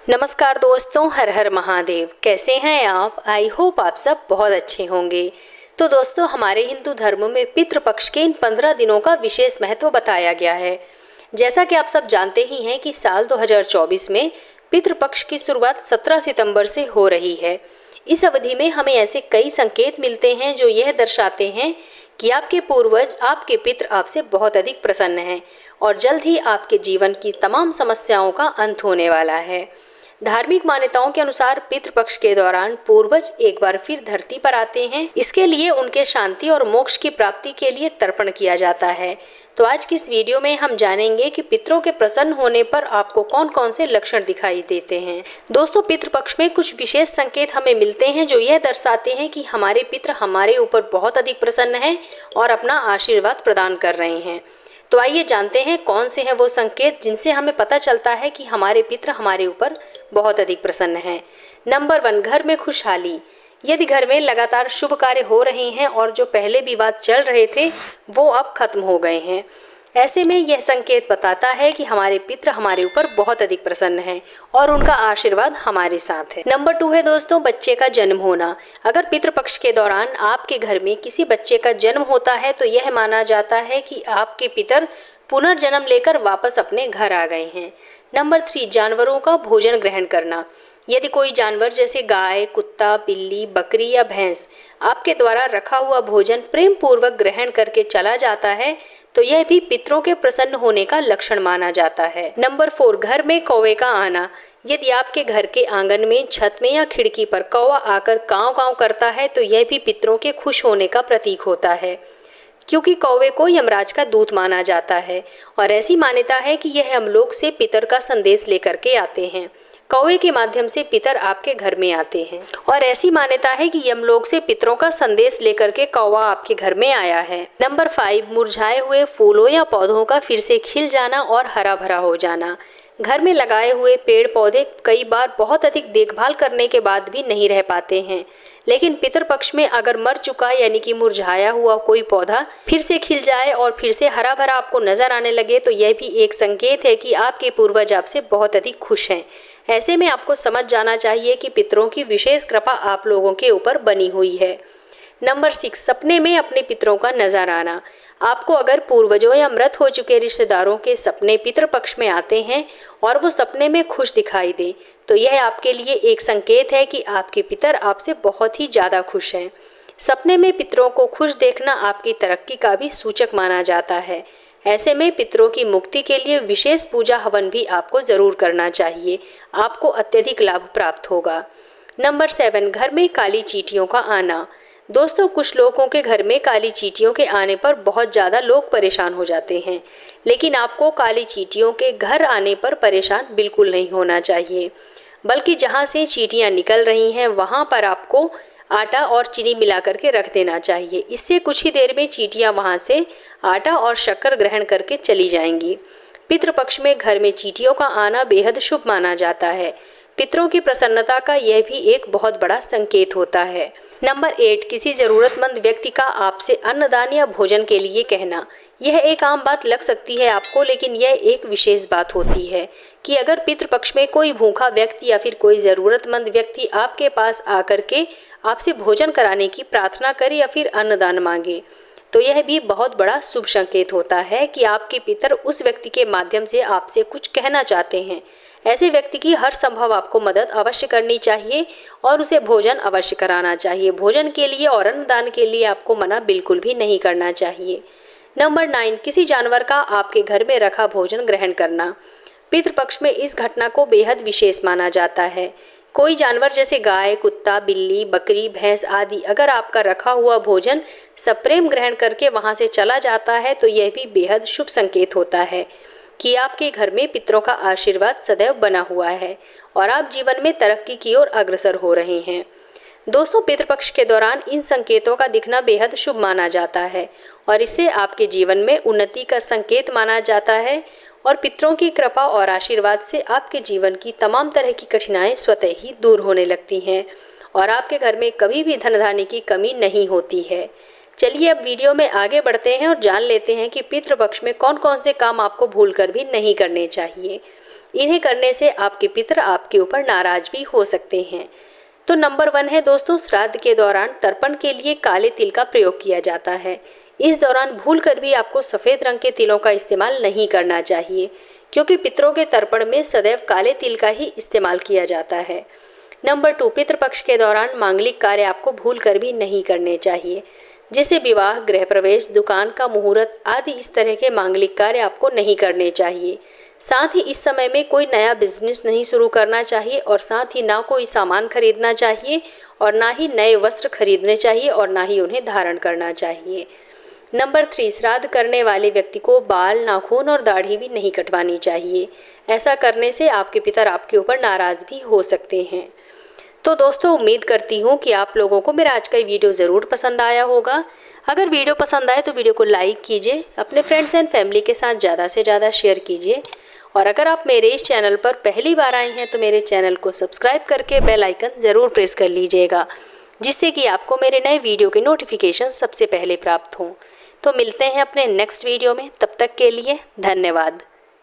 नमस्कार दोस्तों, हर हर महादेव। कैसे हैं आप? आई होप आप सब बहुत अच्छे होंगे। तो दोस्तों, हमारे हिंदू धर्म में पितृपक्ष के इन 15 दिनों का विशेष महत्व बताया गया है। जैसा कि आप सब जानते ही हैं कि साल 2024 में पितृपक्ष की शुरुआत 17 सितंबर से हो रही है। इस अवधि में हमें ऐसे कई संकेत मिलते हैं जो यह दर्शाते हैं कि आपके पूर्वज, आपके पितृ आपसे बहुत अधिक प्रसन्न हैं और जल्द ही आपके जीवन की तमाम समस्याओं का अंत होने वाला है। धार्मिक मान्यताओं के अनुसार पितृपक्ष के दौरान पूर्वज एक बार फिर धरती पर आते हैं। इसके लिए उनके शांति और मोक्ष की प्राप्ति के लिए तर्पण किया जाता है। तो आज की इस वीडियो में हम जानेंगे कि पितरों के प्रसन्न होने पर आपको कौन कौन से लक्षण दिखाई देते हैं। दोस्तों, पितृपक्ष में कुछ विशेष संकेत हमें मिलते हैं जो यह दर्शाते हैं कि हमारे पितृ हमारे ऊपर बहुत अधिक प्रसन्न हैं और अपना आशीर्वाद प्रदान कर रहे हैं। तो आइए जानते हैं कौन से हैं वो संकेत जिनसे हमें पता चलता है कि हमारे पितृ हमारे ऊपर बहुत अधिक प्रसन्न हैं। नंबर 1, घर में खुशहाली। यदि घर में लगातार शुभ कार्य हो रहे हैं और जो पहले विवाद चल रहे थे वो अब खत्म हो गए हैं, ऐसे में यह संकेत बताता है कि हमारे पितृ हमारे ऊपर बहुत अधिक प्रसन्न हैं और उनका आशीर्वाद हमारे साथ है। नंबर 2 है दोस्तों, बच्चे का जन्म होना। अगर पितृपक्ष के दौरान आपके घर में किसी बच्चे का जन्म होता है तो यह माना जाता है कि आपके पितर पुनर्जन्म लेकर वापस अपने घर आ गए हैं। नंबर 3, जानवरों का भोजन ग्रहण करना। यदि कोई जानवर जैसे गाय, कुत्ता, बिल्ली, बकरी या भैंस आपके द्वारा रखा हुआ भोजन प्रेम पूर्वक ग्रहण करके चला जाता है तो यह भी पितरों के प्रसन्न होने का लक्षण माना जाता है। नंबर 4, घर में कौवे का आना। यदि आपके घर के आंगन में, छत में या खिड़की पर कौवा आकर कांव कांव करता है तो यह भी पितरों के खुश होने का प्रतीक होता है, क्योंकि कौवे को यमराज का दूत माना जाता है और ऐसी मान्यता है कि यह यमलोक से पितर का संदेश लेकर के आते हैं। कौवे के माध्यम से पितर आपके घर में आते हैं और ऐसी मान्यता है कि यमलोक से पितरों का संदेश लेकर के कौवा आपके घर में आया है। नंबर 5, मुरझाए हुए फूलों या पौधों का फिर से खिल जाना और हरा भरा हो जाना। घर में लगाए हुए पेड़ पौधे कई बार बहुत अधिक देखभाल करने के बाद भी नहीं रह पाते हैं, लेकिन पितृपक्ष में अगर मर चुका यानी कि मुरझाया हुआ कोई पौधा फिर से खिल जाए और फिर से हरा भरा आपको नजर आने लगे तो यह भी एक संकेत है कि आपके पूर्वज आपसे बहुत अधिक खुश हैं। ऐसे में आपको समझ जाना चाहिए कि पितरों की विशेष कृपा आप लोगों के ऊपर बनी हुई है। नंबर 6, सपने में अपने पितरों का नजर आना। आपको अगर पूर्वजों या मृत हो चुके रिश्तेदारों के सपने पितृपक्ष में आते हैं और वो सपने में खुश दिखाई दे तो यह आपके लिए एक संकेत है कि आपके पितर आपसे बहुत ही ज़्यादा खुश हैं। सपने में पितरों को खुश देखना आपकी तरक्की का भी सूचक माना जाता है। ऐसे में पितरों की मुक्ति के लिए विशेष पूजा हवन भी आपको ज़रूर करना चाहिए, आपको अत्यधिक लाभ प्राप्त होगा। नंबर 7, घर में काली चींटियों का आना। दोस्तों, कुछ लोगों के घर में काली चींटियों के आने पर बहुत ज़्यादा लोग परेशान हो जाते हैं, लेकिन आपको काली चींटियों के घर आने पर परेशान बिल्कुल नहीं होना चाहिए, बल्कि जहाँ से चींटियाँ निकल रही हैं वहाँ पर आपको आटा और चीनी मिला करके रख देना चाहिए। इससे कुछ ही देर में चींटियाँ वहाँ से आटा और शक्कर ग्रहण करके चली जाएंगी। पितृपक्ष में घर में चींटियों का आना बेहद शुभ माना जाता है। पितरों की प्रसन्नता का यह भी एक बहुत बड़ा संकेत होता है। नंबर 8, किसी ज़रूरतमंद व्यक्ति का आपसे अन्नदान या भोजन के लिए कहना। यह एक आम बात लग सकती है आपको, लेकिन यह एक विशेष बात होती है कि अगर पितृपक्ष में कोई भूखा व्यक्ति या फिर कोई ज़रूरतमंद व्यक्ति आपके पास आकर के आपसे भोजन कराने की प्रार्थना करे या फिर अन्नदान मांगे तो यह भी बहुत बड़ा शुभ संकेत होता है कि आपके पितर उस व्यक्ति के माध्यम से आपसे कुछ कहना चाहते हैं। ऐसे व्यक्ति की हर संभव आपको मदद अवश्य करनी चाहिए और उसे भोजन अवश्य कराना चाहिए। भोजन के लिए और अन्नदान के लिए आपको मना बिल्कुल भी नहीं करना चाहिए। नंबर 9, किसी जानवर का आपके घर में रखा भोजन ग्रहण करना। पितृपक्ष में इस घटना को बेहद विशेष माना जाता है। कोई जानवर जैसे गाय, कुत्ता, बिल्ली, बकरी, भैंस आदि अगर आपका रखा हुआ भोजन सप्रेम ग्रहण करके वहाँ से चला जाता है तो यह भी बेहद शुभ संकेत होता है कि आपके घर में पितरों का आशीर्वाद सदैव बना हुआ है और आप जीवन में तरक्की की ओर अग्रसर हो रहे हैं। दोस्तों, पितृपक्ष के दौरान इन संकेतों का दिखना बेहद शुभ माना जाता है और इससे आपके जीवन में उन्नति का संकेत माना जाता है और पितरों की कृपा और आशीर्वाद से आपके जीवन की तमाम तरह की कठिनाइयाँ स्वतः ही दूर होने लगती हैं और आपके घर में कभी भी धन धान्य की कमी नहीं होती है। चलिए अब वीडियो में आगे बढ़ते हैं और जान लेते हैं कि पितृपक्ष में कौन कौन से काम आपको भूलकर भी नहीं करने चाहिए। इन्हें करने से आपके पितर आपके ऊपर नाराज भी हो सकते हैं। तो नंबर 1 है दोस्तों, श्राद्ध के दौरान तर्पण के लिए काले तिल का प्रयोग किया जाता है। इस दौरान भूल कर भी आपको सफ़ेद रंग के तिलों का इस्तेमाल नहीं करना चाहिए, क्योंकि पितरों के तर्पण में सदैव काले तिल का ही इस्तेमाल किया जाता है। नंबर 2, पितृपक्ष के दौरान मांगलिक कार्य आपको भूल कर भी नहीं करने चाहिए, जैसे विवाह, गृह प्रवेश, दुकान का मुहूर्त आदि। इस तरह के मांगलिक कार्य आपको नहीं करने चाहिए। साथ ही इस समय में कोई नया बिजनेस नहीं शुरू करना चाहिए, और साथ ही ना कोई सामान खरीदना चाहिए, और ना ही नए वस्त्र खरीदने चाहिए, और ना ही उन्हें धारण करना चाहिए। नंबर 3, श्राद्ध करने वाले व्यक्ति को बाल, नाखून और दाढ़ी भी नहीं कटवानी चाहिए। ऐसा करने से आपके पितर आपके ऊपर नाराज़ भी हो सकते हैं। तो दोस्तों, उम्मीद करती हूँ कि आप लोगों को मेरा आज का वीडियो ज़रूर पसंद आया होगा। अगर वीडियो पसंद आए तो वीडियो को लाइक कीजिए, अपने फ्रेंड्स एंड फैमिली के साथ ज़्यादा से ज़्यादा शेयर कीजिए, और अगर आप मेरे इस चैनल पर पहली बार आए हैं तो मेरे चैनल को सब्सक्राइब करके बेल आइकन ज़रूर प्रेस कर लीजिएगा, जिससे कि आपको मेरे नए वीडियो के नोटिफिकेशन सबसे पहले प्राप्त हों। तो मिलते हैं अपने नेक्स्ट वीडियो में, तब तक के लिए धन्यवाद।